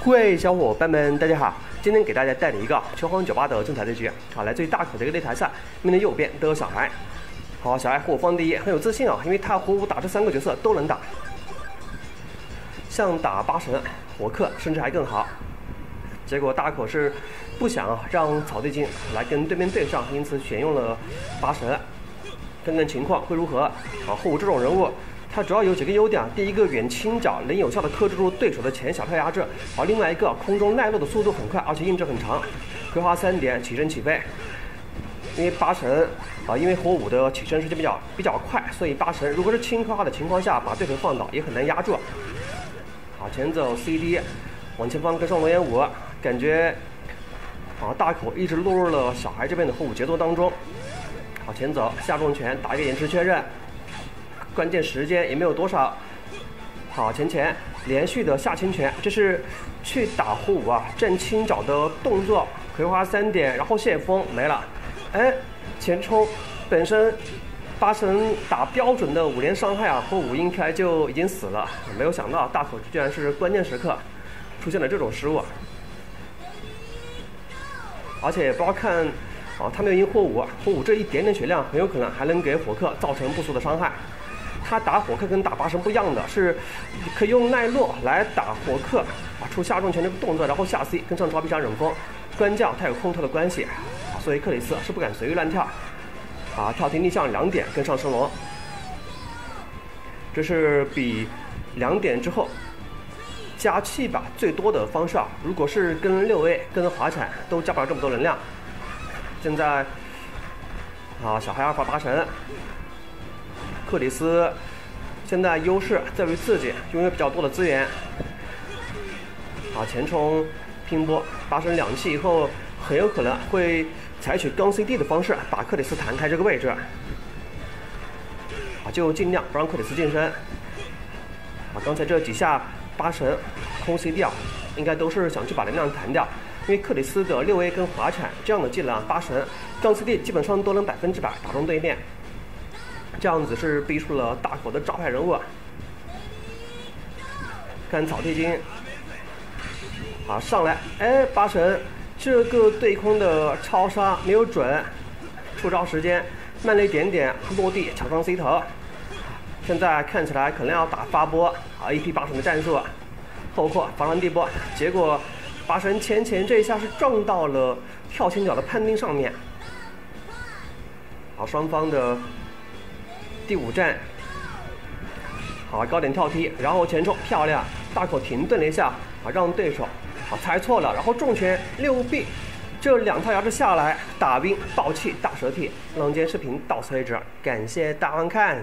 各位小伙伴们，大家好！今天给大家带领一个球皇98的精彩对局，来自于大口的一个擂台赛。面对右边都有小孩，小孩火方第一，很有自信因为他火舞打这3个角色都能打，像打八神、火克，甚至还更好。结果大口是不想让草地精来跟对面对上，因此选用了八神，看看情况会如何。火舞这种人物，它主要有几个优点，第一个远倾角能有效的克制住对手的前小跳压制，另外一个空中耐落的速度很快，而且硬质很长，葵花3点起身起飞。因为八神因为火舞的起身时间比较快，所以八神如果是轻葵花的情况下，把对手放倒也很难压住。前走 CD， 往前方跟上龙岩舞，感觉大口一直落入了小孩这边的火舞节奏当中。前走下重拳打一个延迟确认。关键时间也没有多少，前连续的下轻拳，这是去打火舞正倾角的动作，葵花3点，然后泄风没了。前冲本身八神打标准的5连伤害火舞应该就已经死了，没有想到大口居然是关键时刻出现了这种失误，而且不要看他没有赢火舞这一点点血量，很有可能还能给火克造成不俗的伤害。他打火克跟打八神不一样的是，可以用耐落来打火克，出下重拳这个动作，然后下 C 跟上招必杀忍风，官将他有空投的关系，所以克里斯是不敢随意乱跳，跳停逆向2点跟上升龙，这是比2点之后加气把最多的方式如果是跟6A 跟滑铲都加不了这么多能量。现在小孩阿尔法八神。克里斯现在优势在于自己拥有比较多的资源，前冲拼波八神2气以后，很有可能会采取刚 CD 的方式把克里斯弹开这个位置，就尽量不让克里斯近身。刚才这几下八神空 CD 应该都是想去把能量弹掉，因为克里斯的6A 跟滑铲这样的技能，八神刚 CD 基本上都能100%打中对面。这样子是逼出了大口的招牌人物。看草地精，上来，八神这个对空的超杀没有准，出招时间慢了一点点，落地抢上 C 头。现在看起来可能要打发波，AP 八神的战术，后扩防狼地波，结果八神前这一下是撞到了跳前脚的判定上面。双方的第5站，高点跳踢，然后前冲漂亮，大口停顿了一下，让对手猜错了，然后重拳6B， 这2套牙制下来，打兵爆气大蛇踢。那我们今天视频到此为止，感谢大家观看。